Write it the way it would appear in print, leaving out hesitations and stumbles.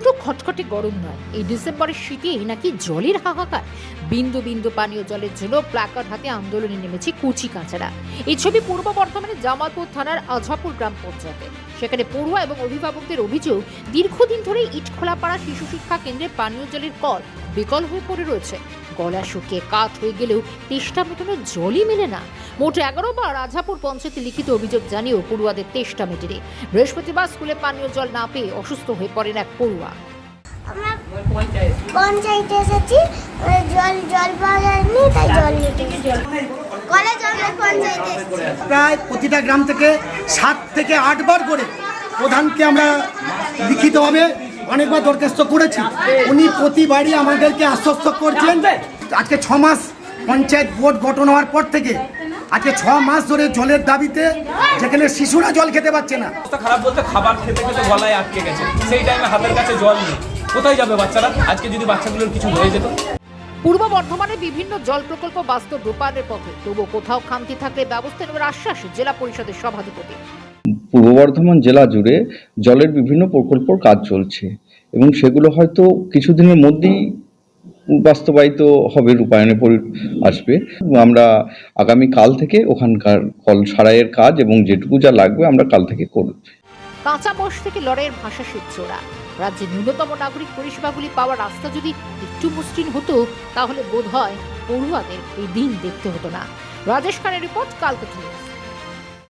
শুধু খটখটে গরম নয়, এই ডিসেম্বরের শীতেই নাকি জলের হাহাকার। বিন্দু বিন্দু পানীয় জলের জন্য প্ল্যাকার্ড হাতে আন্দোলনে নেমেছে কুচি কাঁচারা। এই ছবি পূর্ব বর্ধমানের জামালপুর থানার আঝাপুর গ্রাম পঞ্চায়েতে। সেখানে পড়ুয়া এবং অভিভাবকদের অভিযোগ, দীর্ঘদিন ধরে ইটখোলাপাড়া শিশু শিক্ষা কেন্দ্রে পানীয় জলের কল বিকল হয়ে পড়ে রয়েছে। গলা শুকিয়ে কাঠ হয়ে গেলেও তেষ্টা মেটানোর জলই মেলে না। মোট 11 বার আঝাপুর পঞ্চায়েতে লিখিত অভিযোগ জানিয়েও পড়ুয়াদের তেষ্টা মেটেনি। বৃহস্পতিবার স্কুলে পানীয় জল না পেয়ে অসুস্থ হয়ে পড়েন এক পড়ুয়া। আমরা পঞ্চায়েতে এসেছি, জল পাওয়া যায়নি, তাই জল নিতে কলেজ আমরা পঞ্চায়েতে এসেছি। প্রায় প্রতিটা গ্রাম থেকে 7 থেকে 8 বার করে প্রধানকে আমরা লিখিতভাবে অনেকবার দরখাস্ত করেছি। উনি প্রতিবারই আমাদেরকে আশ্বস্ত করছেন। আজকে 6 মাস পঞ্চায়েত বোর্ড গঠন হওয়ার পর থেকে আজকে 6 মাস ধরে জলের দাবিতে, যেখানে শিশুরা জল খেতে পারছে না। অবস্থা খারাপ বলতে খাবার খেতে খেতে গলায় আটকে গেছে, সেই টাইমে হাতের কাছে জল নেই, কোথায় যাবে বাচ্চারা? আজকে যদি বাচ্চাগুলোর কিছু হয়ে যেত। পূর্ব বর্ধমানে বিভিন্ন জল প্রকল্প বাস্তব রূপায়ণের পথে, তবুও কোথাও খামতি থাকলে ব্যবস্থা নেওয়ার আশ্বাস জেলা পরিষদের সভাধিপতি। পূর্ব বর্ধমান জেলা জুড়ে জলের বিভিন্ন প্রকল্পর কাজ চলছে এবং সেগুলো হয়তো কিছুদিনের মধ্যেই বাস্তবায়িত হবে, রূপায়ণে আসবে। আমরা আগামী কাল থেকে ওখানকার কল সারাইয়ের কাজ এবং যেটুকু যা লাগবে আমরা কাল থেকে করব। কাঁচা বয়স থেকে লড়াইয়ের ভাষা শিখছে ওরা। রাজ্যে ন্যূনতম নাগরিক পরিষেবাগুলি পাওয়ার রাস্তা যদি একটু মসৃণ হতো, তাহলে বোধ হয় পড়ুয়াদের এই দিন দেখতে হতো না। রাজেশ খানের রিপোর্ট, কালকাটা নিউজ।